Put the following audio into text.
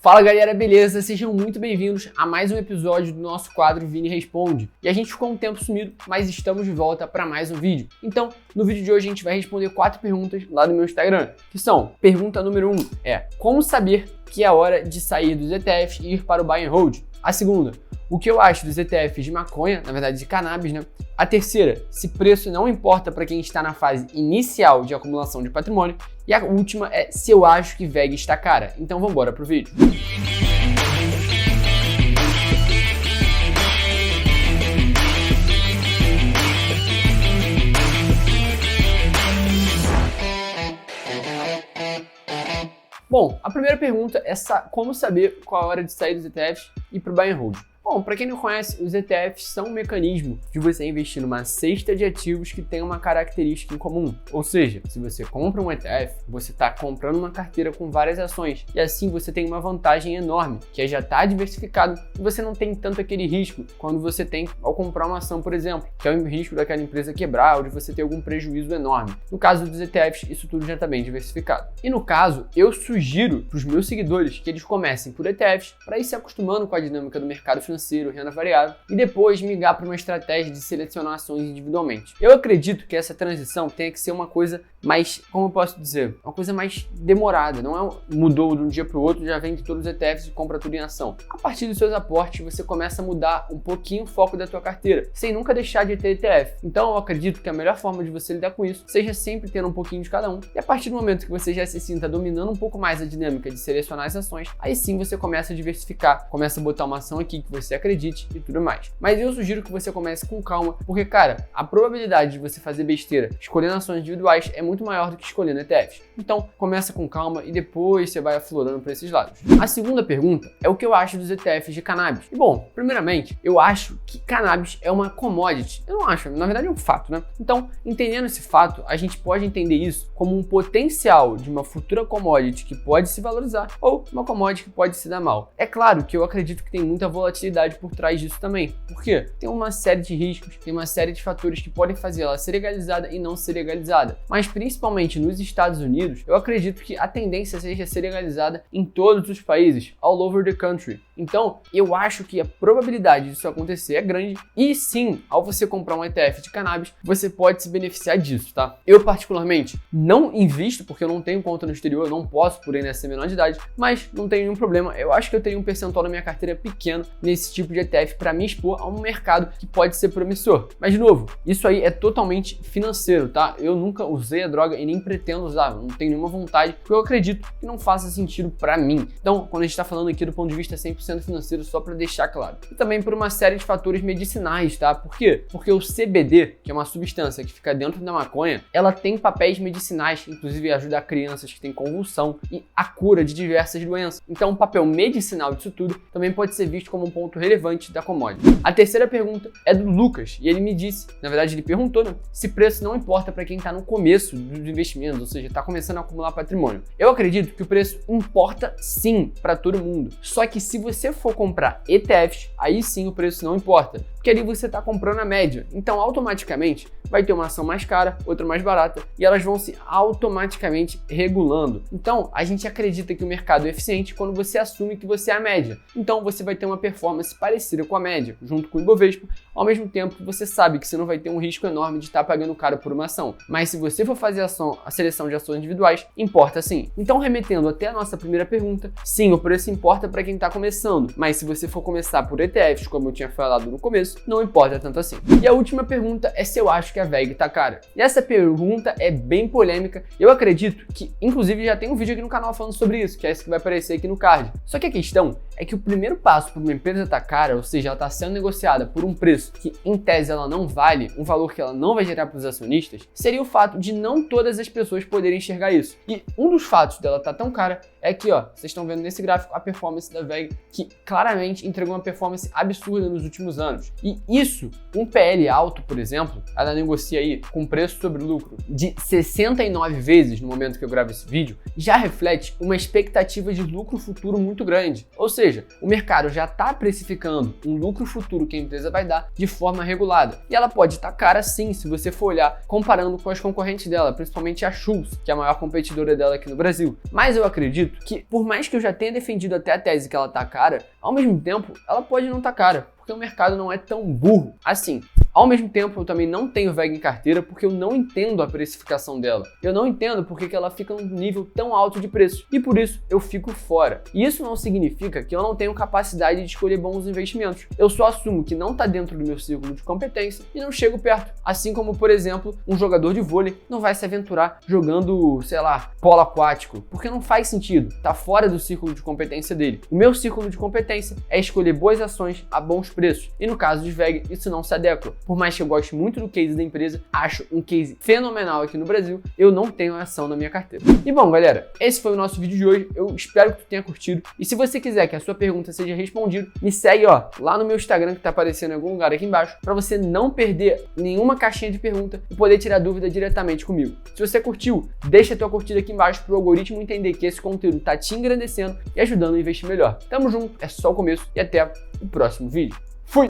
Fala galera, beleza? Sejam muito bem-vindos a mais um episódio do nosso quadro Vini Responde. E a gente ficou um tempo sumido, mas estamos de volta para mais um vídeo. Então, no vídeo de hoje a gente vai responder 4 perguntas lá do meu Instagram, que são: pergunta número 1 é: como saber que é hora de sair dos ETFs e ir para o buy and hold? A segunda: o que eu acho dos ETFs de maconha, na verdade de cannabis, né? A terceira: se preço não importa para quem está na fase inicial de acumulação de patrimônio. E a última é se eu acho que VEG está cara. Então vamos embora pro vídeo. Bom, a primeira pergunta é como saber qual a hora de sair dos ETFs e ir para o buy and hold. Bom, para quem não conhece, os ETFs são um mecanismo de você investir numa cesta de ativos que tem uma característica em comum. Ou seja, se você compra um ETF, você está comprando uma carteira com várias ações e assim você tem uma vantagem enorme, que é já estar diversificado e você não tem tanto aquele risco quando você tem ao comprar uma ação, por exemplo, que é o risco daquela empresa quebrar ou de você ter algum prejuízo enorme. No caso dos ETFs, isso tudo já está bem diversificado. E no caso, eu sugiro para os meus seguidores que eles comecem por ETFs para ir se acostumando com a dinâmica do mercado financeiro, renda variável, e depois migrar para uma estratégia de selecionar ações individualmente. Eu acredito que essa transição tenha que ser uma coisa mais, como eu posso dizer, uma coisa mais demorada, não é mudou de um dia para o outro, já vende todos os ETFs e compra tudo em ação. A partir dos seus aportes, você começa a mudar um pouquinho o foco da tua carteira, sem nunca deixar de ter ETF. Então eu acredito que a melhor forma de você lidar com isso seja sempre tendo um pouquinho de cada um, e a partir do momento que você já se sinta dominando um pouco mais a dinâmica de selecionar as ações, aí sim você começa a diversificar, começa a botar uma ação aqui que você acredite e tudo mais. Mas eu sugiro que você comece com calma, porque, cara, a probabilidade de você fazer besteira escolhendo ações individuais é muito maior do que escolhendo ETFs. Então, começa com calma e depois você vai aflorando para esses lados. A segunda pergunta é o que eu acho dos ETFs de cannabis. E bom, primeiramente, eu acho que cannabis é uma commodity. Eu não acho, na verdade é um fato, né? Então, entendendo esse fato, a gente pode entender isso como um potencial de uma futura commodity que pode se valorizar ou uma commodity que pode se dar mal. É claro que eu acredito que tem muita volatilidade por trás disso também. Por quê? Tem uma série de riscos, tem uma série de fatores que podem fazer ela ser legalizada e não ser legalizada. Mas principalmente nos Estados Unidos, eu acredito que a tendência seja ser legalizada em todos os países, all over the country. Então, eu acho que a probabilidade disso acontecer é grande e sim, ao você comprar um ETF de cannabis, você pode se beneficiar disso, tá? Eu particularmente não invisto porque eu não tenho conta no exterior, eu não posso por ainda ser menor de idade, mas não tem nenhum problema. Eu acho que eu tenho um percentual na minha carteira pequeno nesse tipo de ETF para me expor a um mercado que pode ser promissor. Mas, de novo, isso aí é totalmente financeiro, tá? Eu nunca usei a droga e nem pretendo usar, não tenho nenhuma vontade, porque eu acredito que não faça sentido para mim. Então, quando a gente está falando aqui do ponto de vista 100% financeiro, só para deixar claro. E também por uma série de fatores medicinais, tá? Por quê? Porque o CBD, que é uma substância que fica dentro da maconha, ela tem papéis medicinais, inclusive ajuda crianças que têm convulsão e a cura de diversas doenças. Então, o papel medicinal disso tudo também pode ser visto como um ponto relevante da commodity. A terceira pergunta é do Lucas, e ele me disse, na verdade ele perguntou, né, se preço não importa para quem está no começo dos investimentos, ou seja, está começando a acumular patrimônio. Eu acredito que o preço importa sim para todo mundo, só que se você for comprar ETFs, aí sim o preço não importa, porque ali você está comprando a média, então automaticamente vai ter uma ação mais cara, outra mais barata, e elas vão se automaticamente regulando. Então a gente acredita que o mercado é eficiente quando você assume que você é a média, então você vai ter uma performance parecida com a média, junto com o Ibovespa, ao mesmo tempo que você sabe que você não vai ter um risco enorme de estar pagando caro por uma ação. Mas se você for fazer a seleção de ações individuais, importa sim. Então, remetendo até a nossa primeira pergunta, sim, o preço importa para quem está começando, mas se você for começar por ETFs, como eu tinha falado no começo, não importa tanto assim. E a última pergunta é se eu acho que a VEG está cara. E essa pergunta é bem polêmica, eu acredito que, inclusive, já tem um vídeo aqui no canal falando sobre isso, que é esse que vai aparecer aqui no card. Só que a questão é que o primeiro passo para uma empresa estar cara, ou seja, ela está sendo negociada por um preço que, em tese, ela não vale, um valor que ela não vai gerar para os acionistas, seria o fato de não todas as pessoas poderem enxergar isso. E um dos fatos dela estar tão cara é que, ó, vocês estão vendo nesse gráfico a performance da VEG, que claramente entregou uma performance absurda nos últimos anos. E isso, um PL alto, por exemplo, ela negocia aí com preço sobre lucro de 69 vezes no momento que eu gravo esse vídeo, já reflete uma expectativa de lucro futuro muito grande. Ou seja, seja, o mercado já está precificando um lucro futuro que a empresa vai dar de forma regulada. E ela pode estar cara sim, se você for olhar comparando com as concorrentes dela, principalmente a Schultz, que é a maior competidora dela aqui no Brasil. Mas eu acredito que, por mais que eu já tenha defendido até a tese que ela tá cara, ao mesmo tempo, ela pode não tá cara, porque o mercado não é tão burro assim. Ao mesmo tempo, eu também não tenho VEG em carteira porque eu não entendo a precificação dela. Eu não entendo porque que ela fica num nível tão alto de preço e por isso eu fico fora. E isso não significa que eu não tenho capacidade de escolher bons investimentos. Eu só assumo que não está dentro do meu círculo de competência e não chego perto. Assim como, por exemplo, um jogador de vôlei não vai se aventurar jogando, sei lá, polo aquático, porque não faz sentido, tá fora do círculo de competência dele. O meu círculo de competência é escolher boas ações a bons preços e no caso de VEG isso não se adequa. Por mais que eu goste muito do case da empresa, acho um case fenomenal aqui no Brasil, eu não tenho ação na minha carteira. E bom, galera, esse foi o nosso vídeo de hoje. Eu espero que tu tenha curtido. E se você quiser que a sua pergunta seja respondida, me segue, lá no meu Instagram que tá aparecendo em algum lugar aqui embaixo, para você não perder nenhuma caixinha de pergunta e poder tirar dúvida diretamente comigo. Se você curtiu, deixa a tua curtida aqui embaixo pro algoritmo entender que esse conteúdo tá te engrandecendo e ajudando a investir melhor. Tamo junto, é só o começo e até o próximo vídeo. Fui!